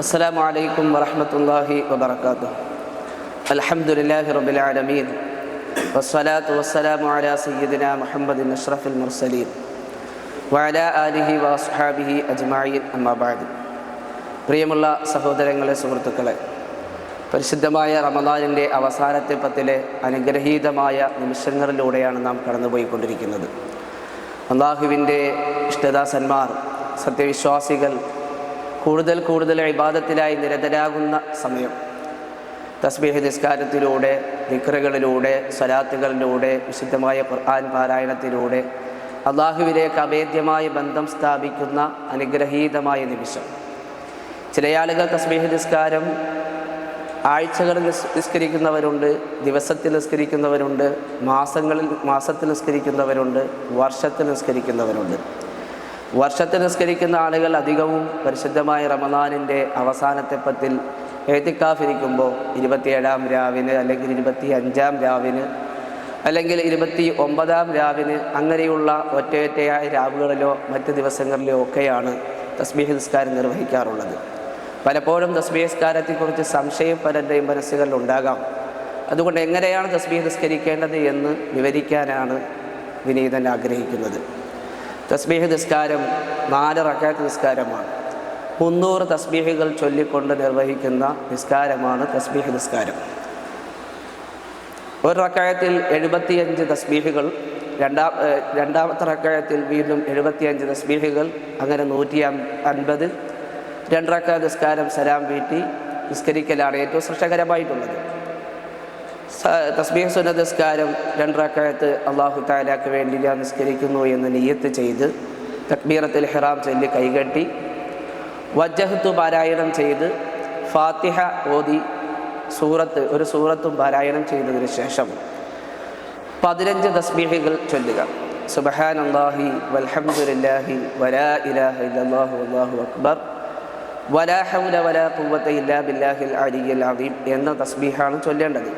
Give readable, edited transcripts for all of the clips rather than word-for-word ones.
السلام عليكم ورحمة الله وبركاته. الحمد لله رب العالمين والصلاة والسلام على سيدنا محمد أشرف المرسلين وعلى آله وأصحابه أجمعين أما بعد. പ്രിയമുള്ള സഹോദരങ്ങളെ, സുഹൃത്തുക്കളെ, പരിശുദ്ധമായ റമദാനിൻ്റെ അവസാനത്തെ പത്തിലെ അനുഗ്രഹീതമായ നിമിഷങ്ങളിലൂടെയാണ് നാം കടന്നുപോയിക്കൊണ്ടിരിക്കുന്നത്. അല്ലാഹുവിൻ്റെ ഇഷ്ടദാസന്മാർ, സത്യവിശ്വാസികൾ കൂടുതൽ ഇബാദത്തിലായി നിരതരാകുന്ന സമയം തസ്ബീഹ് നിസ്കാരത്തിലൂടെ, ദിക്റുകളിലൂടെ, സ്വലാത്തുകളിലൂടെ, വിശുദ്ധമായ ഖുർആൻ പാരായണത്തിലൂടെ അല്ലാഹുവിലേക്ക് അഭേദ്യമായ ബന്ധം സ്ഥാപിക്കുന്ന അനുഗ്രഹീതമായ നിമിഷം. ചില ആളുകൾ തസ്ബീഹ് നിസ്കാരം ആഴ്ചകളിൽ നിസ്കരിക്കുന്നവരുണ്ട്, ദിവസത്തിൽ നിസ്കരിക്കുന്നവരുണ്ട്, മാസത്തിൽ നിസ്കരിക്കുന്നവരുണ്ട്, വർഷത്തിൽ നിസ്കരിക്കുന്നവരുണ്ട്. വർഷത്തിൽ നിസ്കരിക്കുന്ന ആളുകൾ അധികവും പരിശുദ്ധമായ റമദാനിൻ്റെ അവസാനത്തെ പത്തിൽ എഅ്തികാഫിരിക്കുമ്പോൾ 27-ാം രാവിന്, അല്ലെങ്കിൽ 25-ാം രാവിന്, അല്ലെങ്കിൽ 29-ാം രാവിന്, അങ്ങനെയുള്ള ഒറ്റയായ രാവുകളിലോ മറ്റ് ദിവസങ്ങളിലോ ഒക്കെയാണ് തസ്ബീഹ് നിസ്കാരം നിർവഹിക്കാറുള്ളത്. പലപ്പോഴും തസ്ബീഹ് നിസ്കാരത്തെക്കുറിച്ച് സംശയം പലരുടെയും മനസ്സുകളിൽ ഉണ്ടാകാം. അതുകൊണ്ട് എങ്ങനെയാണ് തസ്ബീഹ് നിസ്കരിക്കേണ്ടത് എന്ന് വിവരിക്കാനാണ് വിനീതൻ ആഗ്രഹിക്കുന്നത്. തസ്ബീഹ് നിസ്കാരം 4 റക്അത്ത് നിസ്കാരമാണ്. 300 തസ്ബീഹുകൾ ചൊല്ലിക്കൊണ്ട് നിർവഹിക്കുന്ന നിസ്കാരമാണ് തസ്ബീഹ് നിസ്കാരം. ഒരു റക്അത്തിൽ 75 തസ്ബീഹുകൾ, രണ്ടാമത്തെ റക്അത്തിൽ വീണ്ടും 75 തസ്ബീഹുകൾ, അങ്ങനെ 150. 2 റക്അത്ത് നിസ്കാരം സലാം വീട്ടി നിസ്കരിക്കലാണ് ഏറ്റവും ശ്രേഷ്ഠകരമായിട്ടുള്ളത്. തസ്ബീഹ് സുന്നത്ത് നിസ്കാരം 2 റക്അത്ത് അല്ലാഹു തആലക്ക് വേണ്ടി ഞാൻ നിസ്കരിക്കുന്നു എന്ന് നിയ്യത്ത് ചെയ്ത് തക്ബീറത്തുൽ ഇഹ്റാം ചൊല്ലി കൈകെട്ടി വജ്ജഹ്തു പാരായണം ചെയ്ത് ഫാത്തിഹ ഓതി ഒരു സൂറത്തും പാരായണം ചെയ്തതിന് ശേഷം 15 തസ്ബീഹുകൾ ചൊല്ലുക. സുബ്ഹാനല്ലാഹി വൽഹംദുലില്ലാഹി വലാ ഇലാഹ ഇല്ലല്ലാഹു വല്ലാഹു അക്ബർ വലാ ഹൗല വലാ ഖുവത ഇല്ലാ ബില്ലാഹിൽ അലിയ്യിൽ അദീം എന്ന തസ്ബീഹാണ് ചൊല്ലേണ്ടത്.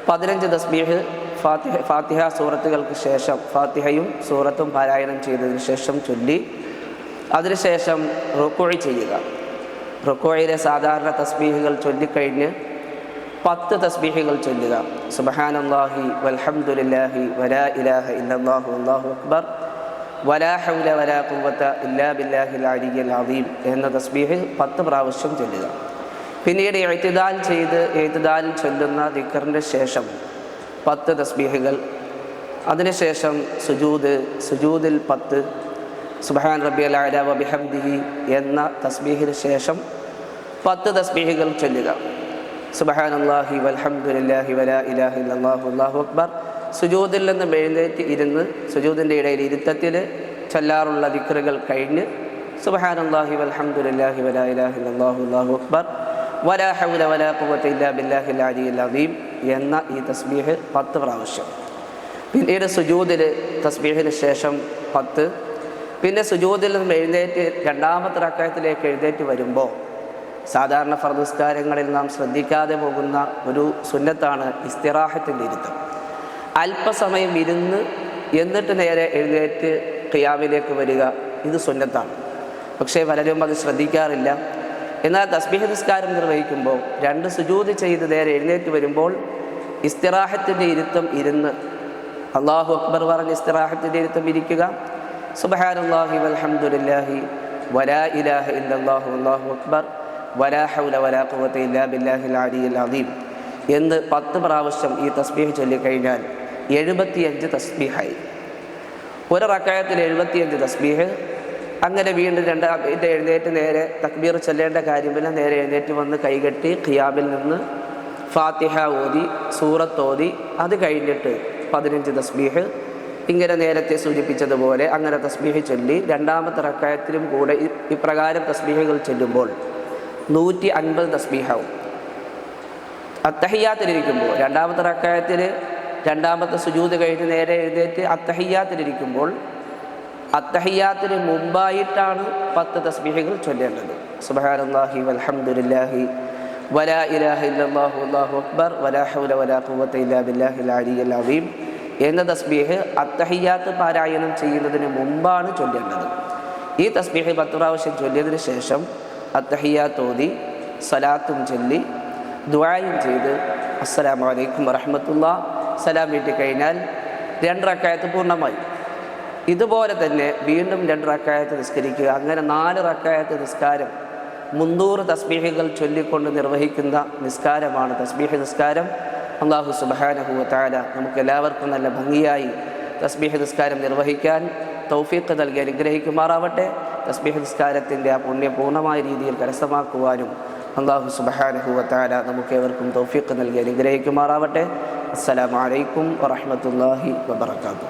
15 തസ്ബീഹ് ഫാത്തിഹ സൂറത്തുകൾക്ക് ശേഷം, ഫാത്തിഹയും സൂറത്തും പാരായണം ചെയ്തതിന് ശേഷം ചൊല്ലി അതിനുശേഷം റുക്കൂഇ ചെയ്യുക. റുക്കൂഇലെ സാധാരണ തസ്ബീഹുകൾ ചൊല്ലിക്കഴിഞ്ഞ് 10 തസ്ബീഹുകൾ ചൊല്ലുക. സുബ്ഹാനല്ലാഹി വൽഹംദുലില്ലാഹി വലാ ഇലാഹ ഇല്ലല്ലാഹു വല്ലാഹു അക്ബർ വലാ ഹൗല വലാ ഖുവത ഇല്ലാ ബില്ലാഹിൽ അലിയ്യിൽ അദീം എന്ന തസ്ബീഹ് 10 പ്രാവശ്യം ചൊല്ലുക. പിന്നീട് എഅ്തിദാൽ ചൊല്ലുന്ന ദിക്റിൻ്റെ ശേഷം 10 തസ്ബീഹുകൾ. അതിനുശേഷം സുജൂദിൽ 10 സുബ്ഹാൻ റബ്ബിയൽ അഅ്ലാ വബിഹംദിഹി എന്ന തസ്ബീഹിന് ശേഷം 10 തസ്ബീഹുകൾ ചൊല്ലുക. സുബ്ഹാനല്ലാഹി വൽഹംദുലില്ലാഹി വലാ ഇലാഹ ഇല്ലല്ലാഹു വല്ലാഹു അക്ബർ. സുജൂദിൽ നിന്ന് എഴുന്നേറ്റ് ഇരുന്ന് സുജൂദിൻ്റെ ഇടയിൽ ഇരുത്തത്തിൽ ചൊല്ലാറുള്ള ദിക്റുകൾ കഴിഞ്ഞ് സുബ്ഹാനല്ലാഹി വൽഹംദുലില്ലാഹി വലാ ഇലാഹ ഇല്ലല്ലാഹു വല്ലാഹു അക്ബർ വലാ ഹൗല വലാ ഖുവത ഇല്ലാ ബില്ലാഹിൽ അലിയ്യിൽ അദീം എന്ന ഈ തസ്ബീഹ് 10 പ്രാവശ്യം. പിന്നീട് സുജൂദിൽ തസ്ബീഹിന് ശേഷം 10. പിന്നെ സുജൂദിൽ നിന്ന് എഴുന്നേറ്റ് രണ്ടാമത്തെ റക്അത്തിലേക്ക് എഴുന്നേറ്റ് വരുമ്പോൾ സാധാരണ ഫർദ് നിസ്കാരങ്ങളിൽ നാം ശ്രദ്ധിക്കാതെ പോകുന്ന ഒരു സുന്നത്താണ് ഇസ്തിറാഹത്തിൻ്റെ ഇരുത്തം. അല്പസമയം ഇരുന്ന് എന്നിട്ട് നേരെ എഴുന്നേറ്റ് ഖിയാമിലേക്ക് വരിക, ഇത് സുന്നത്താണ്. പക്ഷേ പലരും അത് ശ്രദ്ധിക്കാറില്ല. എന്നാൽ തസ്ബീഹ് നിസ്കാരം നിർവഹിക്കുമ്പോൾ 2 സുജൂദ് ചെയ്ത് നേരെ എഴുന്നേറ്റ് വരുമ്പോൾ ഇസ്തിറാഹത്തിൻ്റെ ഇരുത്തം ഇരുന്ന് അല്ലാഹു അക്ബർ പറഞ്ഞ് ഇസ്തിറാഹത്തിൻ്റെ ഇരുത്തം ഇരിക്കുക. സുബ്ഹാനല്ലാഹി വൽഹംദുലില്ലാഹി വലാ ഇലാഹ ഇല്ലല്ലാഹു വല്ലാഹു അക്ബർ വലാ ഹൗല വലാ ഖുവത ഇല്ലാ ബില്ലാഹിൽ അലിയ്യിൽ അദീം എന്ന് 10 പ്രാവശ്യം ഈ തസ്ബീഹ് ചൊല്ലിക്കഴിഞ്ഞാൽ 75 തസ്ബീഹായി. ഒരു റക്അത്തിൽ 75 തസ്ബീഹ്. അങ്ങനെ വീണ്ടും രണ്ടാമത്തെ എഴുന്നേറ്റ് നേരെ തക്ബീർ ചൊല്ലേണ്ട കാര്യമില്ല. നേരെ എഴുന്നേറ്റ് വന്ന് കൈകെട്ടി ഖിയാമിൽ നിന്ന് ഫാത്തിഹ ഓതി സൂറത്ത് ഓതി അത് കഴിഞ്ഞിട്ട് 15 തസ്ബീഹ്. ഇങ്ങനെ നേരത്തെ സൂചിപ്പിച്ചതുപോലെ അങ്ങനെ തസ്ബീഹ് ചൊല്ലി രണ്ടാമത്തെ റക്അത്തിലും കൂടെ ഇപ്രകാരം തസ്ബീഹുകൾ ചൊല്ലുമ്പോൾ 150 തസ്ബീഹാവും. അത്തഹിയ്യാത്തിലിരിക്കുമ്പോൾ രണ്ടാമത്തെ റക്അത്തിൽ രണ്ടാമത്തെ സുജൂദ് കഴിഞ്ഞ് നേരെ എഴുന്നേറ്റ് അത്തഹിയ്യാത്തിലിരിക്കുമ്പോൾ അത്തഹിയ്യാത്തിന് മുമ്പായിട്ടാണ് 10 തസ്ബീഹുകൾ ചൊല്ലേണ്ടത്. സുബ്ഹാനല്ലാഹി വൽഹംദുലില്ലാഹി വലാ ഇലാഹ ഇല്ലല്ലാഹു വല്ലാഹു അക്ബർ വലാ ഹൗല വലാ ഖുവത ഇല്ലാ ബില്ലാഹിൽ അലിയ്യിൽ അദീം എന്ന തസ്ബീഹ് അത്തഹിയ്യാത്ത് പാരായണം ചെയ്യുന്നതിന് മുമ്പാണ് ചൊല്ലേണ്ടത്. ഈ തസ്ബീഹ് 10 പ്രാവശ്യം ചൊല്ലിയതിന് ശേഷം അത്തഹിയ്യാത്ത് ഓതി സലാത്തും ചൊല്ലി ദുആയും ചെയ്ത് അസ്സലാമു അലൈക്കും വറഹ്മത്തുള്ളാഹി സലാം വീട്ടി കഴിഞ്ഞാൽ 2 റക്അത്ത് പൂർണ്ണമായി. ഇതുപോലെ തന്നെ വീണ്ടും 2 റക്അത്ത് നിസ്കരിക്കുക. അങ്ങനെ 4 റക്അത്ത് നിസ്കാരം 300 തസ്ബീഹുകൾ ചൊല്ലിക്കൊണ്ട് നിർവഹിക്കുന്ന നിസ്കാരമാണ് തസ്ബീഹ് നിസ്കാരം. അല്ലാഹു സുബ്ഹാനഹു വ തആല നമുക്ക് എല്ലാവർക്കും നല്ല ഭംഗിയായി തസ്ബീഹ് നിസ്കാരം നിർവഹിക്കാൻ തൗഫീഖ് നൽകി അനുഗ്രഹിക്കുമാറാവട്ടെ. തസ്ബീഹ് നിസ്കാരത്തിൻ്റെ ആ പുണ്യം പൂർണ്ണമായ രീതിയിൽ കരസ്ഥമാക്കുവാനും അല്ലാഹു സുബ്ഹാനഹു വ തആല നമുക്കേവർക്കും തൗഫീഖ് നൽകി അനുഗ്രഹിക്കുമാറാവട്ടെ. അസ്സലാമു അലൈക്കും വറഹ്മത്തുള്ളാഹി വബറകാതുഹു.